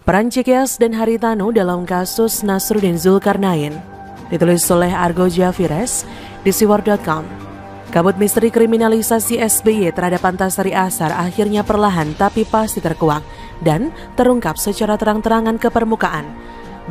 Peran Cikeas dan Haritanu dalam kasus Nasruddin Zulkarnain. Ditulis oleh Argo Javires di siwar.com. Kabut misteri kriminalisasi SBY terhadap Antasari Ashar akhirnya perlahan tapi pasti terkuak dan terungkap secara terang-terangan ke permukaan.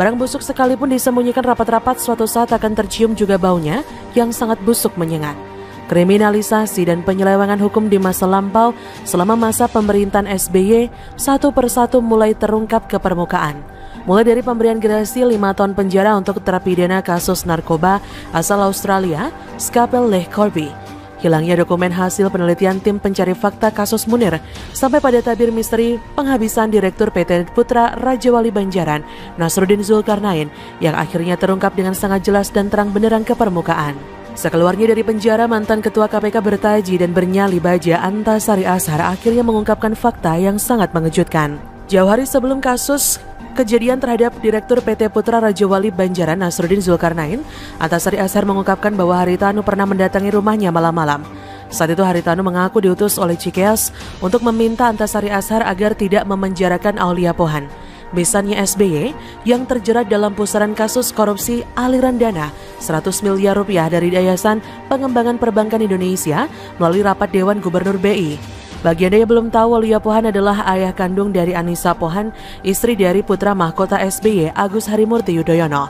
Barang busuk sekalipun disembunyikan rapat-rapat suatu saat akan tercium juga baunya yang sangat busuk menyengat. Kriminalisasi dan penyelewengan hukum di masa lampau selama masa pemerintahan SBY satu persatu mulai terungkap ke permukaan. Mulai dari pemberian gerasi 5 tahun penjara untuk terpidana kasus narkoba asal Australia, Scapel Leh Corby. Hilangnya dokumen hasil penelitian tim pencari fakta kasus Munir, sampai pada tabir misteri penghabisan Direktur PT Putra Raja Wali Banjaran, Nasruddin Zulkarnain, yang akhirnya terungkap dengan sangat jelas dan terang benderang ke permukaan. Sekeluarnya dari penjara, mantan Ketua KPK bertaji dan bernyali baja Antasari Ashar akhirnya mengungkapkan fakta yang sangat mengejutkan. Jauh hari sebelum kasus kejadian terhadap Direktur PT Putra Raja Wali Banjaran Nasruddin Zulkarnain, Antasari Ashar mengungkapkan bahwa Haritanu pernah mendatangi rumahnya malam-malam. Saat itu Haritanu mengaku diutus oleh Cikeas untuk meminta Antasari Ashar agar tidak memenjarakan Aulia Pohan, besannya SBY yang terjerat dalam pusaran kasus korupsi aliran dana 100 miliar rupiah dari Yayasan Pengembangan Perbankan Indonesia melalui rapat Dewan Gubernur BI. Bagi Anda yang belum tahu, Aulia Pohan adalah ayah kandung dari Anissa Pohan, istri dari putra mahkota SBY Agus Harimurti Yudhoyono.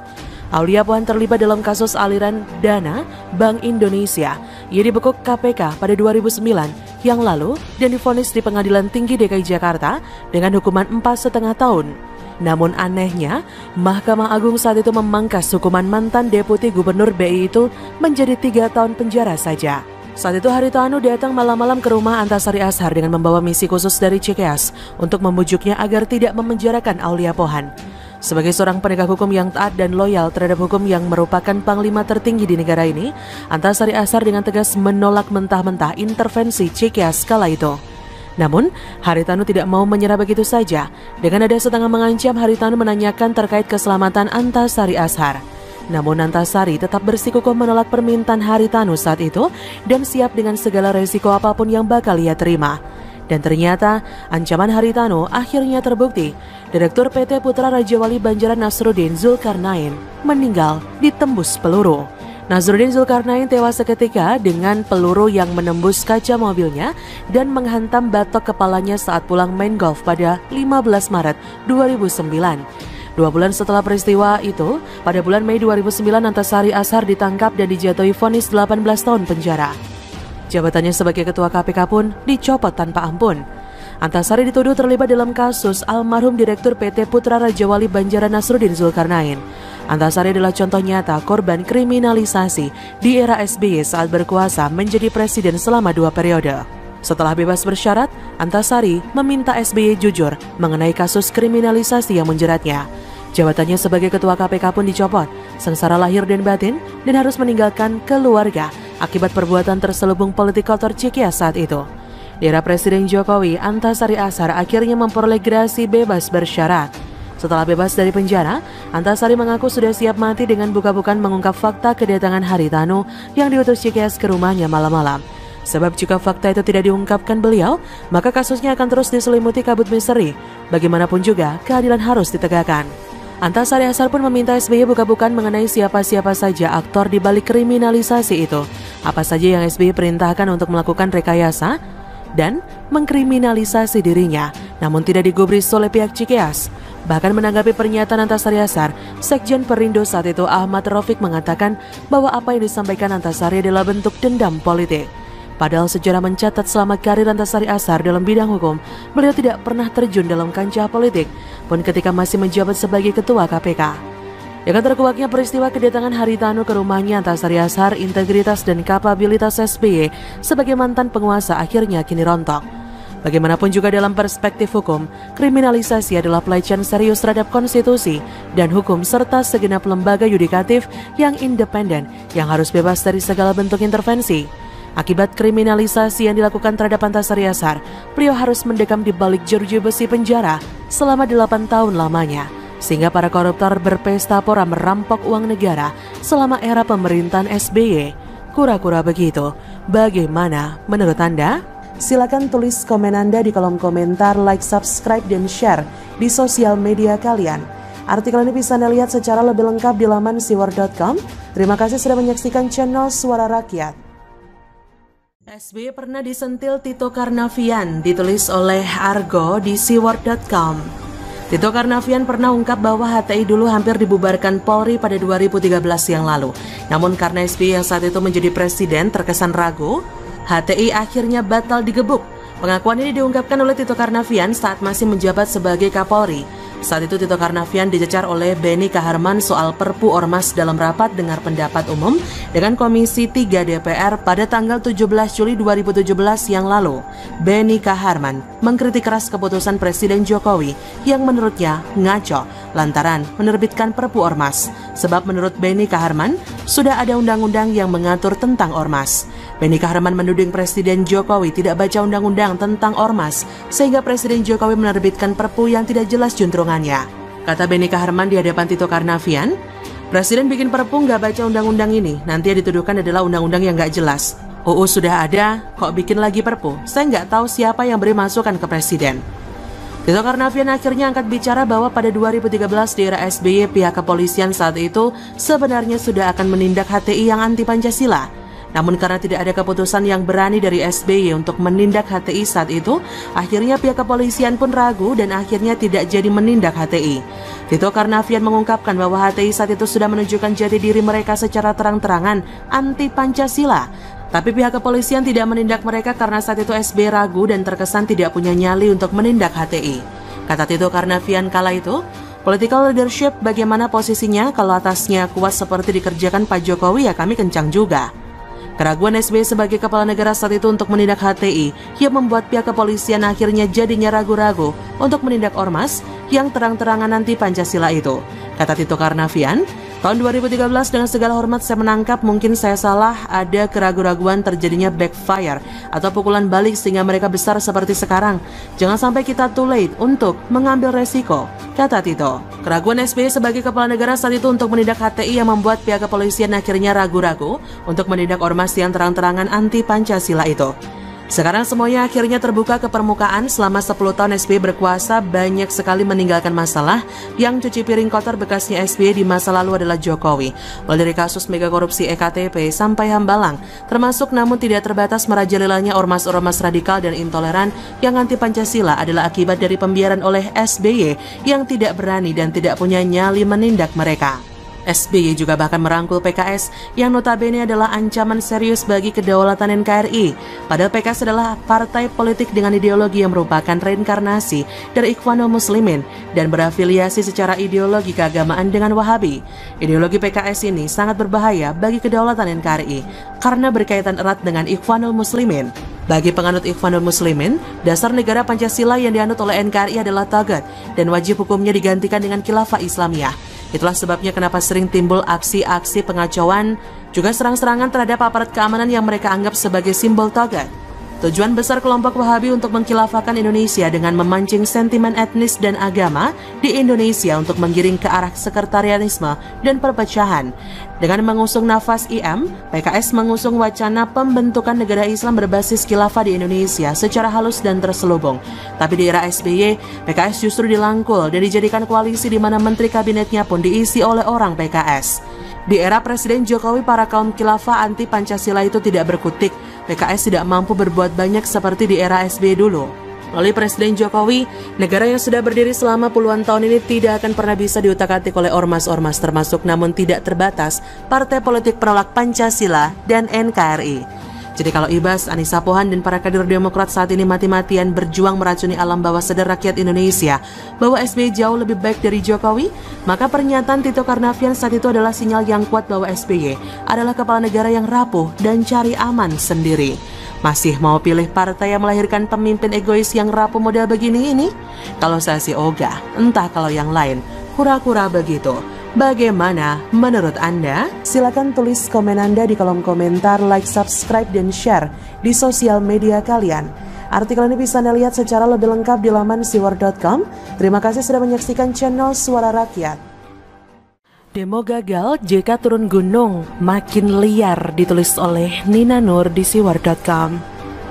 Aulia Pohan terlibat dalam kasus aliran dana Bank Indonesia. Ia dibekuk KPK pada 2009 yang lalu dan divonis di Pengadilan Tinggi DKI Jakarta dengan hukuman 4,5 tahun. Namun anehnya, Mahkamah Agung saat itu memangkas hukuman mantan Deputi Gubernur BI itu menjadi 3 tahun penjara saja. Saat itu Haritanu datang malam-malam ke rumah Antasari Ashar dengan membawa misi khusus dari Cikeas untuk membujuknya agar tidak memenjarakan Aulia Pohan. Sebagai seorang penegak hukum yang taat dan loyal terhadap hukum yang merupakan panglima tertinggi di negara ini, Antasari Ashar dengan tegas menolak mentah-mentah intervensi Cikeas kala itu. Namun, Haritanu tidak mau menyerah begitu saja. Dengan nada setengah mengancam, Haritanu menanyakan terkait keselamatan Antasari Ashar. Namun Antasari tetap bersikukuh menolak permintaan Haritanu saat itu dan siap dengan segala resiko apapun yang bakal ia terima. Dan ternyata ancaman Haritanu akhirnya terbukti. Direktur PT Putra Raja Wali Banjaran Nasruddin Zulkarnain meninggal ditembus peluru. Nasruddin Zulkarnain tewas seketika dengan peluru yang menembus kaca mobilnya dan menghantam batok kepalanya saat pulang main golf pada 15 Maret 2009. 2 bulan setelah peristiwa itu, pada bulan Mei 2009 Antasari Ashar ditangkap dan dijatuhi vonis 18 tahun penjara. Jabatannya sebagai Ketua KPK pun dicopot tanpa ampun. Antasari dituduh terlibat dalam kasus almarhum Direktur PT Putra Raja Wali Banjaran Nasruddin Zulkarnain. Antasari adalah contoh nyata korban kriminalisasi di era SBY saat berkuasa menjadi presiden selama 2 periode. Setelah bebas bersyarat, Antasari meminta SBY jujur mengenai kasus kriminalisasi yang menjeratnya. Jabatannya sebagai Ketua KPK pun dicopot, sengsara lahir dan batin, dan harus meninggalkan keluarga akibat perbuatan terselubung politik kotor Cikeas saat itu. Di era Presiden Jokowi, Antasari Ashar akhirnya memperoleh gerasi bebas bersyarat. Setelah bebas dari penjara, Antasari mengaku sudah siap mati dengan buka-bukaan mengungkap fakta kedatangan Haritanu yang diutus Cikeas ke rumahnya malam-malam. Sebab jika fakta itu tidak diungkapkan beliau, maka kasusnya akan terus diselimuti kabut misteri. Bagaimanapun juga, keadilan harus ditegakkan. Antasari Ashar pun meminta SBY buka-bukaan mengenai siapa-siapa saja aktor di balik kriminalisasi itu. Apa saja yang SBY perintahkan untuk melakukan rekayasa dan mengkriminalisasi dirinya, namun tidak digubris oleh pihak Cikeas. Bahkan menanggapi pernyataan Antasari Ashar, Sekjen Perindo saat itu Ahmad Rafiq mengatakan bahwa apa yang disampaikan Antasari adalah bentuk dendam politik. Padahal sejarah mencatat selama karir Antasari Ashar dalam bidang hukum, beliau tidak pernah terjun dalam kancah politik, pun ketika masih menjabat sebagai Ketua KPK. Dengan terkuaknya peristiwa kedatangan Haritanu ke rumahnya Antasari Ashar, integritas dan kapabilitas SBY sebagai mantan penguasa akhirnya kini rontok. Bagaimanapun juga dalam perspektif hukum, kriminalisasi adalah pelecehan serius terhadap konstitusi dan hukum serta segenap lembaga yudikatif yang independen yang harus bebas dari segala bentuk intervensi. Akibat kriminalisasi yang dilakukan terhadap Antasari Ashar, beliau harus mendekam di balik jeruji besi penjara selama 8 tahun lamanya. Sehingga para koruptor berpesta pora merampok uang negara selama era pemerintahan SBY. Kura-kura begitu. Bagaimana menurut Anda? Silakan tulis komen Anda di kolom komentar, like, subscribe, dan share di sosial media kalian. Artikel ini bisa Anda lihat secara lebih lengkap di laman siwar.com. Terima kasih sudah menyaksikan channel Suara Rakyat. SBY pernah disentil Tito Karnavian, ditulis oleh Argo di siwar.com. Tito Karnavian pernah ungkap bahwa HTI dulu hampir dibubarkan Polri pada 2013 yang lalu. Namun karena SBY yang saat itu menjadi presiden terkesan ragu, HTI akhirnya batal digebuk. Pengakuan ini diungkapkan oleh Tito Karnavian saat masih menjabat sebagai Kapolri. Saat itu Tito Karnavian dicecar oleh Benny Kaharman soal Perpu Ormas dalam rapat dengar pendapat umum dengan Komisi 3 DPR pada tanggal 17 Juli 2017 yang lalu. Benny Kaharman mengkritik keras keputusan Presiden Jokowi yang menurutnya ngaco lantaran menerbitkan Perpu Ormas. Sebab menurut Benny Kaharman sudah ada undang-undang yang mengatur tentang Ormas. Benny Kaharman menuding Presiden Jokowi tidak baca undang-undang tentang Ormas sehingga Presiden Jokowi menerbitkan Perpu yang tidak jelas juntrungannya. Kata Benny Kaharman di hadapan Tito Karnavian, Presiden bikin Perpu nggak baca undang-undang ini, nanti yang dituduhkan adalah undang-undang yang nggak jelas. UU sudah ada, kok bikin lagi Perpu? Saya nggak tahu siapa yang beri masukan ke Presiden. Tito Karnavian akhirnya angkat bicara bahwa pada 2013 di era SBY pihak kepolisian saat itu sebenarnya sudah akan menindak HTI yang anti Pancasila. Namun karena tidak ada keputusan yang berani dari SBY untuk menindak HTI saat itu, akhirnya pihak kepolisian pun ragu dan akhirnya tidak jadi menindak HTI. Tito Karnavian mengungkapkan bahwa HTI saat itu sudah menunjukkan jati diri mereka secara terang-terangan anti Pancasila. Tapi pihak kepolisian tidak menindak mereka karena saat itu SBY ragu dan terkesan tidak punya nyali untuk menindak HTI. Kata Tito Karnavian kala itu, political leadership bagaimana posisinya kalau atasnya kuat seperti dikerjakan Pak Jokowi ya kami kencang juga. Keraguan SBY sebagai kepala negara saat itu untuk menindak HTI yang membuat pihak kepolisian akhirnya jadinya ragu-ragu untuk menindak ormas yang terang-terangan anti Pancasila itu. Kata Tito Karnavian, tahun 2013 dengan segala hormat saya menangkap mungkin saya salah, ada keraguan-raguan terjadinya backfire atau pukulan balik sehingga mereka besar seperti sekarang. Jangan sampai kita too late untuk mengambil resiko, kata Tito. Keraguan SBY sebagai kepala negara saat itu untuk menindak HTI yang membuat pihak kepolisian akhirnya ragu-ragu untuk menindak ormas yang terang-terangan anti Pancasila itu. Sekarang semuanya akhirnya terbuka ke permukaan. Selama 10 tahun SBY berkuasa, banyak sekali meninggalkan masalah. Yang cuci piring kotor bekasnya SBY di masa lalu adalah Jokowi. Mulai dari kasus mega korupsi EKTP sampai Hambalang, termasuk namun tidak terbatas merajalelanya ormas-ormas radikal dan intoleran yang anti Pancasila adalah akibat dari pembiaran oleh SBY yang tidak berani dan tidak punya nyali menindak mereka. SBY juga bahkan merangkul PKS yang notabene adalah ancaman serius bagi kedaulatan NKRI. Padahal PKS adalah partai politik dengan ideologi yang merupakan reinkarnasi dari Ikhwanul Muslimin dan berafiliasi secara ideologi keagamaan dengan Wahabi. Ideologi PKS ini sangat berbahaya bagi kedaulatan NKRI karena berkaitan erat dengan Ikhwanul Muslimin. Bagi penganut Ikhwanul Muslimin, dasar negara Pancasila yang dianut oleh NKRI adalah tagat dan wajib hukumnya digantikan dengan khilafah Islamiyah. Itulah sebabnya kenapa sering timbul aksi-aksi pengacauan, juga serang-serangan terhadap aparat keamanan yang mereka anggap sebagai simbol tagat. Tujuan besar kelompok Wahabi untuk mengkhilafahkan Indonesia dengan memancing sentimen etnis dan agama di Indonesia untuk menggiring ke arah sekretarianisme dan perpecahan. Dengan mengusung nafas IM, PKS mengusung wacana pembentukan negara Islam berbasis khilafah di Indonesia secara halus dan terselubung. Tapi di era SBY, PKS justru dilangkul dan dijadikan koalisi di mana menteri kabinetnya pun diisi oleh orang PKS. Di era Presiden Jokowi, para kaum khilafah anti Pancasila itu tidak berkutik. PKS tidak mampu berbuat banyak seperti di era SBY dulu. Oleh Presiden Jokowi, negara yang sudah berdiri selama puluhan tahun ini tidak akan pernah bisa diutak-atik oleh ormas-ormas termasuk namun tidak terbatas partai politik penolak Pancasila dan NKRI. Jadi kalau Ibas, Anissa Pohan, dan para kader Demokrat saat ini mati-matian berjuang meracuni alam bawah sadar rakyat Indonesia bahwa SBY jauh lebih baik dari Jokowi, maka pernyataan Tito Karnavian saat itu adalah sinyal yang kuat bahwa SBY adalah kepala negara yang rapuh dan cari aman sendiri. Masih mau pilih partai yang melahirkan pemimpin egois yang rapuh model begini ini? Kalau saya sih ogah, entah kalau yang lain kura-kura begitu. Bagaimana menurut Anda? Silakan tulis komen Anda di kolom komentar, like, subscribe, dan share di sosial media kalian. Artikel ini bisa Anda lihat secara lebih lengkap di laman siwar.com. Terima kasih sudah menyaksikan channel Suara Rakyat. Demo gagal, JK turun gunung, makin liar, ditulis oleh Nina Nur di siwar.com.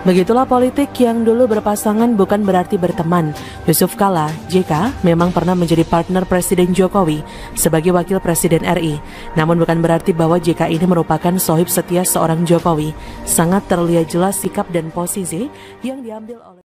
Begitulah politik yang dulu berpasangan bukan berarti berteman. Yusuf Kala, JK, memang pernah menjadi partner Presiden Jokowi sebagai wakil Presiden RI. Namun bukan berarti bahwa JK ini merupakan sohib setia seorang Jokowi. Sangat terlihat jelas sikap dan posisi yang diambil oleh